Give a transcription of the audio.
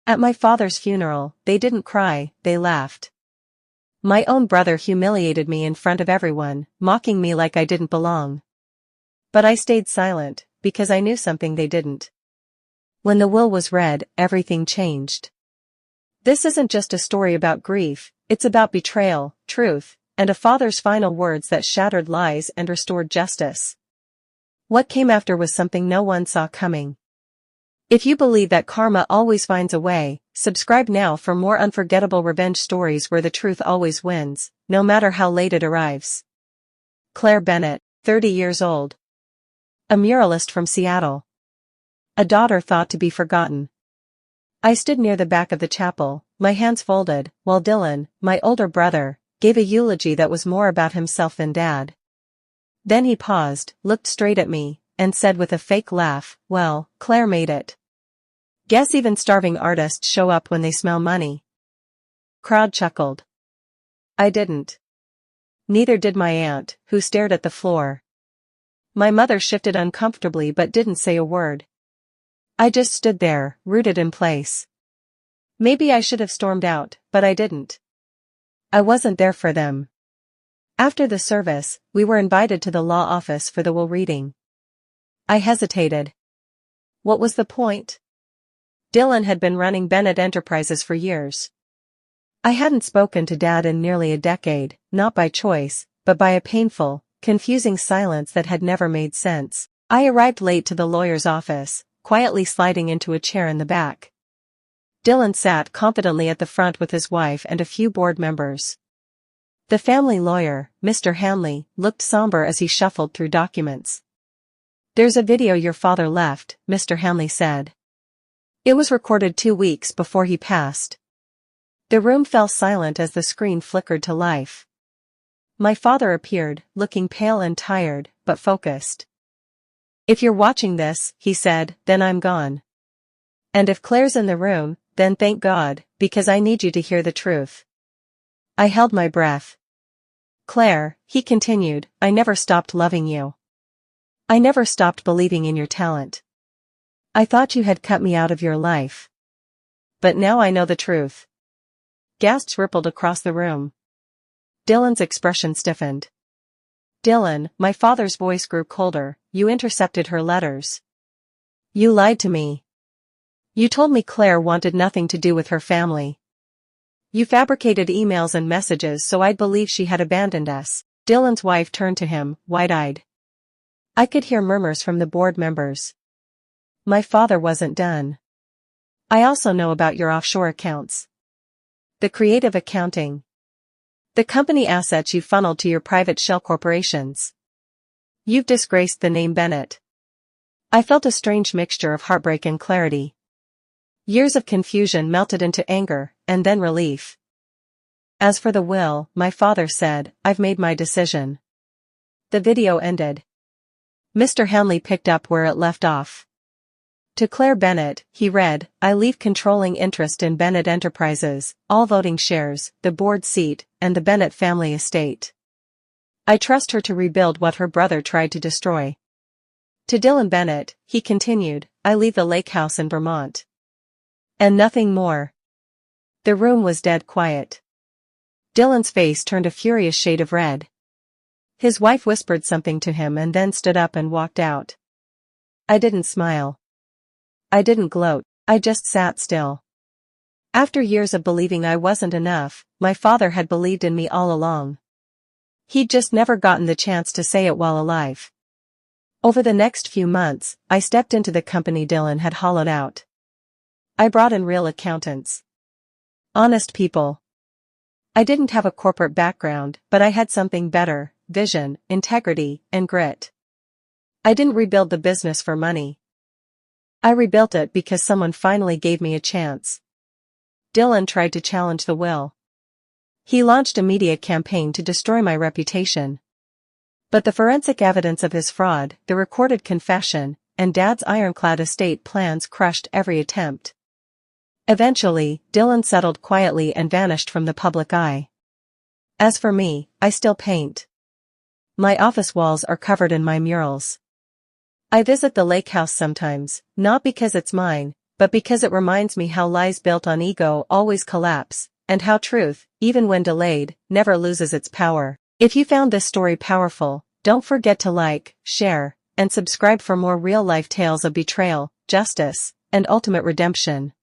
At my father's funeral, they didn't cry, they laughed. My own brother humiliated me in front of everyone, mocking me like I didn't belong. But I stayed silent, because I knew something they didn't. When the will was read, everything changed. This isn't just a story about grief, it's about betrayal, truth, and a father's final words that shattered lies and restored justice. What came after was something no one saw coming. If you believe that karma always finds a way, subscribe now for more unforgettable revenge stories where the truth always wins, no matter how late it arrives. Claire Bennett, 30 years old. A muralist from Seattle. A daughter thought to be forgotten. I stood near the back of the chapel, my hands folded, while Dylan, my older brother, gave a eulogy that was more about himself than Dad. Then he paused, looked straight at me, and said with a fake laugh, "Well, Claire made it. Guess even starving artists show up when they smell money." Crowd chuckled. I didn't. Neither did my aunt, who stared at the floor. My mother shifted uncomfortably but didn't say a word. I just stood there, rooted in place. Maybe I should have stormed out, but I didn't. I wasn't there for them. After the service, we were invited to the law office for the will reading. I hesitated. What was the point? Dylan had been running Bennett Enterprises for years. I hadn't spoken to Dad in nearly a decade, not by choice, but by a painful, confusing silence that had never made sense. I arrived late to the lawyer's office, quietly sliding into a chair in the back. Dylan sat confidently at the front with his wife and a few board members. The family lawyer, Mr. Hanley, looked somber as he shuffled through documents. "There's a video your father left," Mr. Hanley said. "It was recorded 2 weeks before he passed." The room fell silent as the screen flickered to life. My father appeared, looking pale and tired, but focused. "If you're watching this," he said, "then I'm gone. And if Claire's in the room, then thank God, because I need you to hear the truth." I held my breath. "Claire," he continued, "I never stopped loving you. I never stopped believing in your talent. I thought you had cut me out of your life. But now I know the truth." Gasps rippled across the room. Dylan's expression stiffened. "Dylan," my father's voice grew colder, "you intercepted her letters. You lied to me. You told me Claire wanted nothing to do with her family. You fabricated emails and messages so I'd believe she had abandoned us." Dylan's wife turned to him, wide-eyed. I could hear murmurs from the board members. My father wasn't done. "I also know about your offshore accounts. The creative accounting. The company assets you funneled to your private shell corporations. You've disgraced the name Bennett." I felt a strange mixture of heartbreak and clarity. Years of confusion melted into anger, and then relief. "As for the will," my father said, "I've made my decision." The video ended. Mr. Hanley picked up where it left off. To Claire Bennett, he read, "I leave controlling interest in Bennett Enterprises, all voting shares, the board seat, and the Bennett family estate. I trust her to rebuild what her brother tried to destroy." To Dylan Bennett, he continued, "I leave the lake house in Vermont. And nothing more." The room was dead quiet. Dylan's face turned a furious shade of red. His wife whispered something to him and then stood up and walked out. I didn't smile. I didn't gloat, I just sat still. After years of believing I wasn't enough, my father had believed in me all along. He'd just never gotten the chance to say it while alive. Over the next few months, I stepped into the company Dylan had hollowed out. I brought in real accountants. Honest people. I didn't have a corporate background, but I had something better: vision, integrity, and grit. I didn't rebuild the business for money. I rebuilt it because someone finally gave me a chance. Dylan tried to challenge the will. He launched a media campaign to destroy my reputation. But the forensic evidence of his fraud, the recorded confession, and Dad's ironclad estate plans crushed every attempt. Eventually, Dylan settled quietly and vanished from the public eye. As for me, I still paint. My office walls are covered in my murals. I visit the lake house sometimes, not because it's mine, but because it reminds me how lies built on ego always collapse, and how truth, even when delayed, never loses its power. If you found this story powerful, don't forget to like, share, and subscribe for more real-life tales of betrayal, justice, and ultimate redemption.